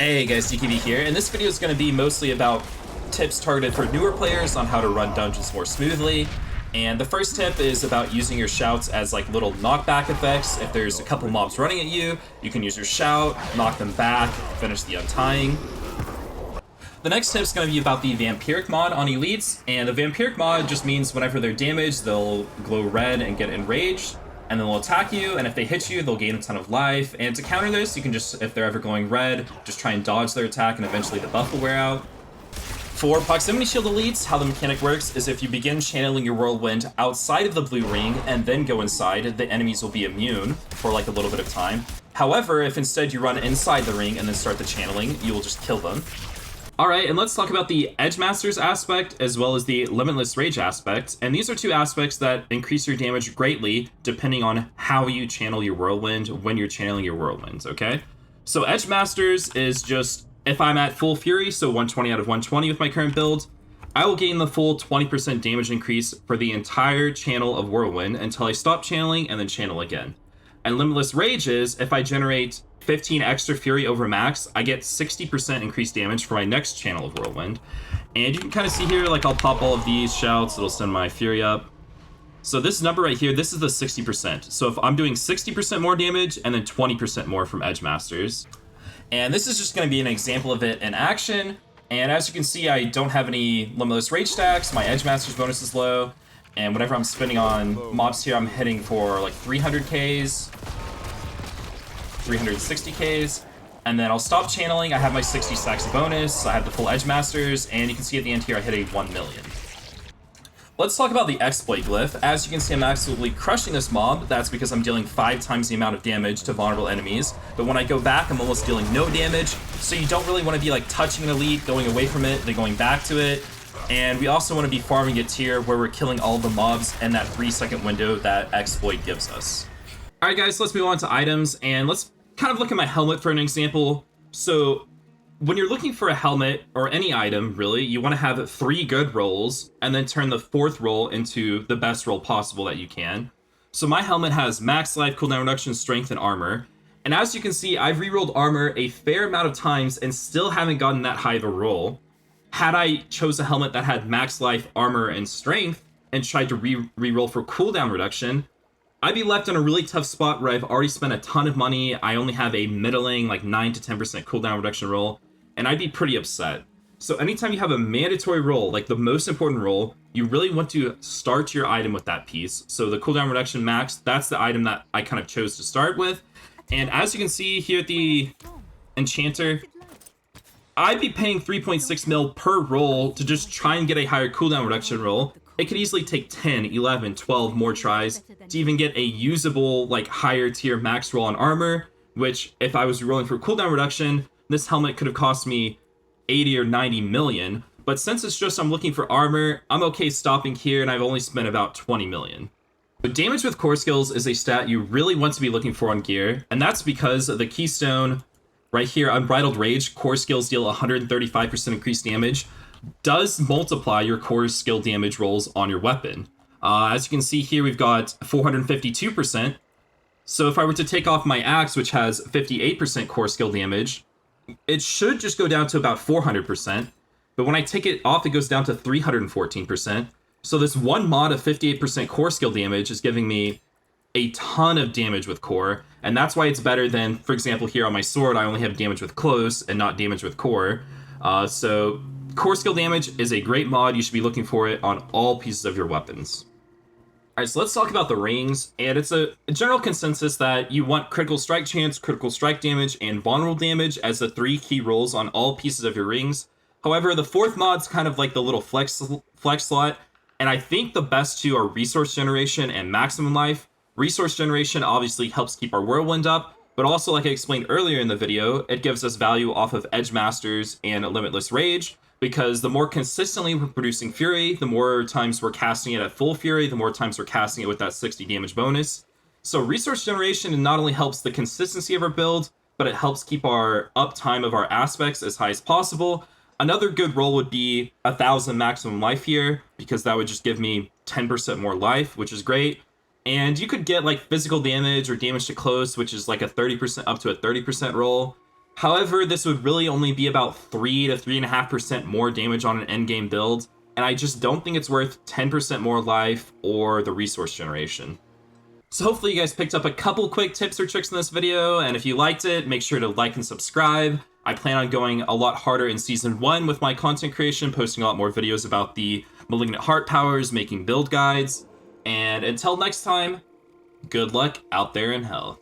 Hey guys, DKB here, and this video is going to be mostly about tips targeted for newer players on how to run dungeons more smoothly. And the first tip is about using your shouts as like little knockback effects. If there's a couple mobs running at you, you can use your shout, knock them back, finish the Untying. The next tip is going to be about the Vampiric mod on Elites, and the Vampiric mod just means whenever they're damaged, they'll glow red and get enraged. And then they'll attack you, and if they hit you, they'll gain a ton of life. And to counter this, you can just, if they're ever glowing red, just try and dodge their attack, and eventually the buff will wear out. For Proximity Shield Elites, how the mechanic works is if you begin channeling your Whirlwind outside of the blue ring and then go inside, the enemies will be immune for like a little bit of time. However, if instead you run inside the ring and then start the channeling, you will just kill them. Alright, and let's talk about the Edge Masters aspect as well as the Limitless Rage aspect. And these are two aspects that increase your damage greatly depending on how you channel your Whirlwind when you're channeling your Whirlwinds, okay? So Edge Masters is just, if I'm at full Fury, so 120 out of 120 with my current build, I will gain the full 20% damage increase for the entire channel of Whirlwind until I stop channeling and then channel again. And Limitless Rage is, if I generate 15 extra Fury over max, I get 60% increased damage for my next channel of Whirlwind. And you can kind of see here, like I'll pop all of these shouts, it'll send my Fury up. So this number right here, this is the 60%. So if I'm doing 60% more damage and then 20% more from Edge Masters. And this is just going to be an example of it in action. And as you can see, I don't have any Limitless Rage stacks, my Edge Masters bonus is low. And whenever I'm spinning on mobs here, I'm hitting for like 300Ks. 360Ks, and then I'll stop channeling. I have my 60 stacks bonus, I have the full Edge Masters, and you can see at the end here I hit a 1 million. Let's talk about the exploit glyph. As you can see, I'm absolutely crushing this mob. That's because I'm dealing 5 times the amount of damage to vulnerable enemies, but when I go back, I'm almost dealing no damage, so you don't really want to be like touching an elite, going away from it, then going back to it. And we also want to be farming a tier where we're killing all the mobs in that 3-second window that exploit gives us. Alright guys, let's move on to items, and let's kind of look at my helmet for an example. So, when you're looking for a helmet, or any item, really, you want to have 3 good rolls, and then turn the 4th roll into the best roll possible that you can. So my helmet has max life, cooldown reduction, strength, and armor. And as you can see, I've rerolled armor a fair amount of times and still haven't gotten that high of a roll. Had I chose a helmet that had max life, armor, and strength, and tried to reroll for cooldown reduction, I'd be left in a really tough spot where I've already spent a ton of money, I only have a middling, like 9 to 10% cooldown reduction roll, and I'd be pretty upset. So anytime you have a mandatory roll, like the most important roll, you really want to start your item with that piece. So the cooldown reduction max, that's the item that I kind of chose to start with. And as you can see here at the Enchanter, I'd be paying 3.6 mil per roll to just try and get a higher cooldown reduction roll. It could easily take 10, 11, 12 more tries to even get a usable, like, higher tier max roll on armor, which, if I was rolling for cooldown reduction, this helmet could have cost me 80 or 90 million. But since it's just I'm looking for armor, I'm okay stopping here, and I've only spent about 20 million. But damage with core skills is a stat you really want to be looking for on gear, and that's because the keystone right here, Unbridled Rage, core skills deal 135% increased damage, does multiply your core skill damage rolls on your weapon. As you can see here, we've got 452%. So if I were to take off my axe, which has 58% core skill damage, it should just go down to about 400%. But when I take it off, it goes down to 314%. So this one mod of 58% core skill damage is giving me a ton of damage with core. And that's why it's better than, for example, here on my sword, I only have damage with close and not damage with core. So core skill damage is a great mod. You should be looking for it on all pieces of your weapons. Alright, so let's talk about the rings. And it's a general consensus that you want critical strike chance, critical strike damage, and vulnerable damage as the 3 key rolls on all pieces of your rings. However, the 4th mod's kind of like the little flex slot. And I think the best 2 are resource generation and maximum life. Resource generation obviously helps keep our Whirlwind up, but also, like I explained earlier in the video, it gives us value off of Edge Masters and Limitless Rage, because the more consistently we're producing Fury, the more times we're casting it at full Fury, the more times we're casting it with that 60 damage bonus. So resource generation not only helps the consistency of our build, but it helps keep our uptime of our aspects as high as possible. Another good roll would be 1,000 maximum life here, because that would just give me 10% more life, which is great. And you could get like physical damage or damage to close, which is like a 30% up to a 30% roll. However, this would really only be about 3 to 3.5% more damage on an endgame build, and I just don't think it's worth 10% more life or the resource generation. So hopefully you guys picked up a couple quick tips or tricks in this video, and if you liked it, make sure to like and subscribe. I plan on going a lot harder in Season 1 with my content creation, posting a lot more videos about the Malignant Heart powers, making build guides, and until next time, good luck out there in hell.